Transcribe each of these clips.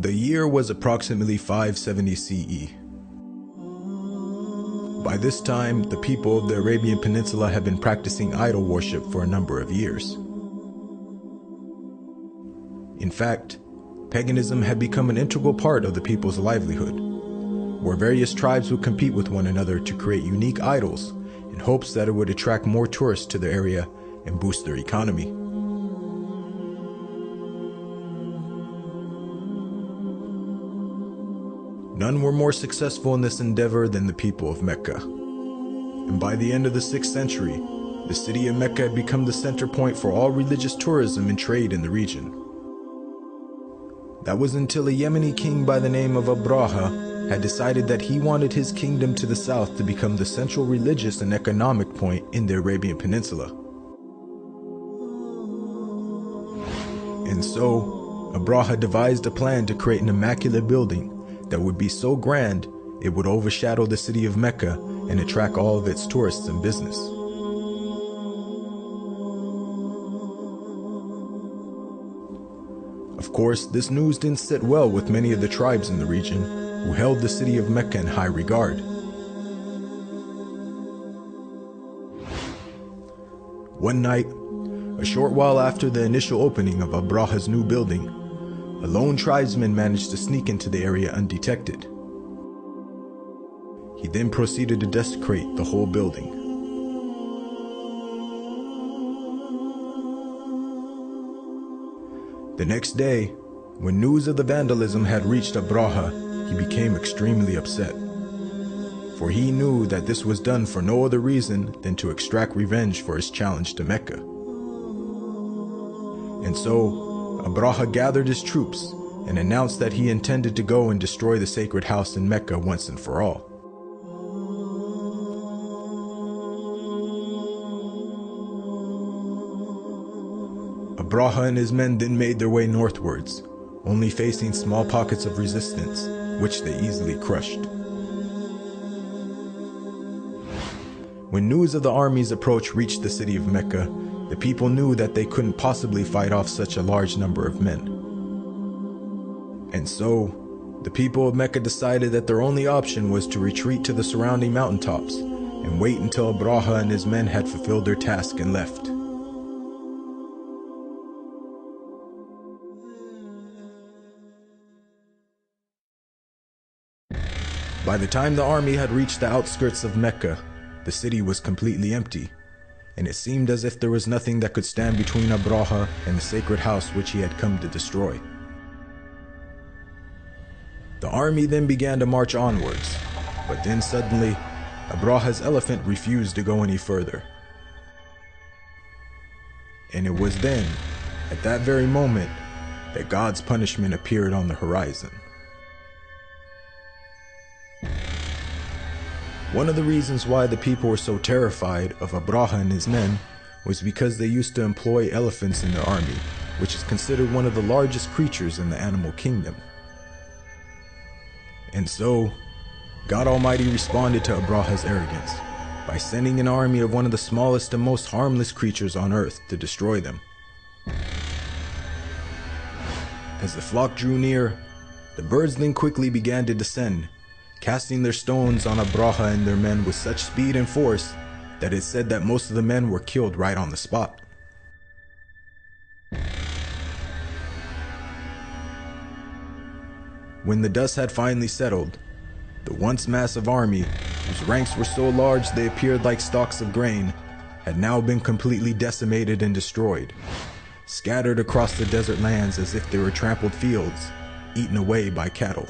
The year was approximately 570 CE. By this time, the people of the Arabian Peninsula had been practicing idol worship for a number of years. In fact, paganism had become an integral part of the people's livelihood, where various tribes would compete with one another to create unique idols in hopes that it would attract more tourists to the area and boost their economy. None were more successful in this endeavor than the people of Mecca. And by the end of the 6th century, the city of Mecca had become the center point for all religious tourism and trade in the region. That was until a Yemeni king by the name of Abraha had decided that he wanted his kingdom to the south to become the central religious and economic point in the Arabian Peninsula. And so, Abraha devised a plan to create an immaculate building that would be so grand it would overshadow the city of Mecca and attract all of its tourists and business. Of course, this news didn't sit well with many of the tribes in the region who held the city of Mecca in high regard. One night, a short while after the initial opening of Abraha's new building, a lone tribesman managed to sneak into the area undetected. He then proceeded to desecrate the whole building. The next day, when news of the vandalism had reached Abraha, he became extremely upset, for he knew that this was done for no other reason than to extract revenge for his challenge to Mecca. And so, Abraha gathered his troops and announced that he intended to go and destroy the sacred house in Mecca once and for all. Abraha and his men then made their way northwards, only facing small pockets of resistance, which they easily crushed. When news of the army's approach reached the city of Mecca, the people knew that they couldn't possibly fight off such a large number of men. And so, the people of Mecca decided that their only option was to retreat to the surrounding mountaintops and wait until Abraha and his men had fulfilled their task and left. By the time the army had reached the outskirts of Mecca, the city was completely empty, and it seemed as if there was nothing that could stand between Abraha and the sacred house which he had come to destroy. The army then began to march onwards, but then suddenly, Abraha's elephant refused to go any further. And it was then, at that very moment, that God's punishment appeared on the horizon. One of the reasons why the people were so terrified of Abraha and his men was because they used to employ elephants in their army, which is considered one of the largest creatures in the animal kingdom. And so, God Almighty responded to Abraha's arrogance by sending an army of one of the smallest and most harmless creatures on earth to destroy them. As the flock drew near, the birds then quickly began to descend, casting their stones on Abraha and their men with such speed and force that it said that most of the men were killed right on the spot. When the dust had finally settled, the once massive army, whose ranks were so large they appeared like stalks of grain, had now been completely decimated and destroyed, scattered across the desert lands as if they were trampled fields, eaten away by cattle.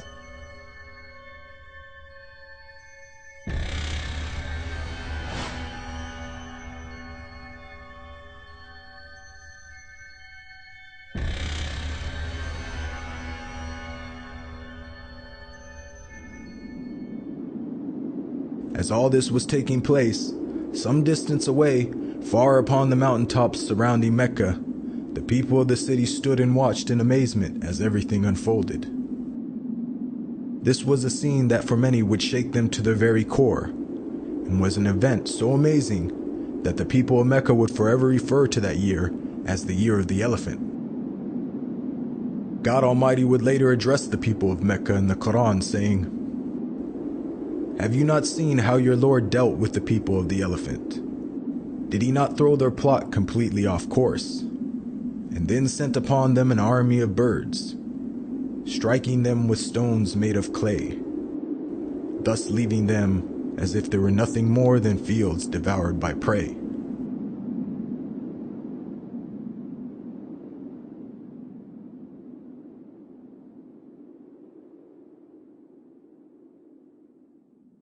As all this was taking place, some distance away, far upon the mountaintops surrounding Mecca, the people of the city stood and watched in amazement as everything unfolded. This was a scene that for many would shake them to their very core, and was an event so amazing that the people of Mecca would forever refer to that year as the Year of the Elephant. God Almighty would later address the people of Mecca in the Quran, saying, "Have you not seen how your Lord dealt with the people of the elephant? Did he not throw their plot completely off course, and then sent upon them an army of birds, striking them with stones made of clay, thus leaving them as if they were nothing more than fields devoured by prey?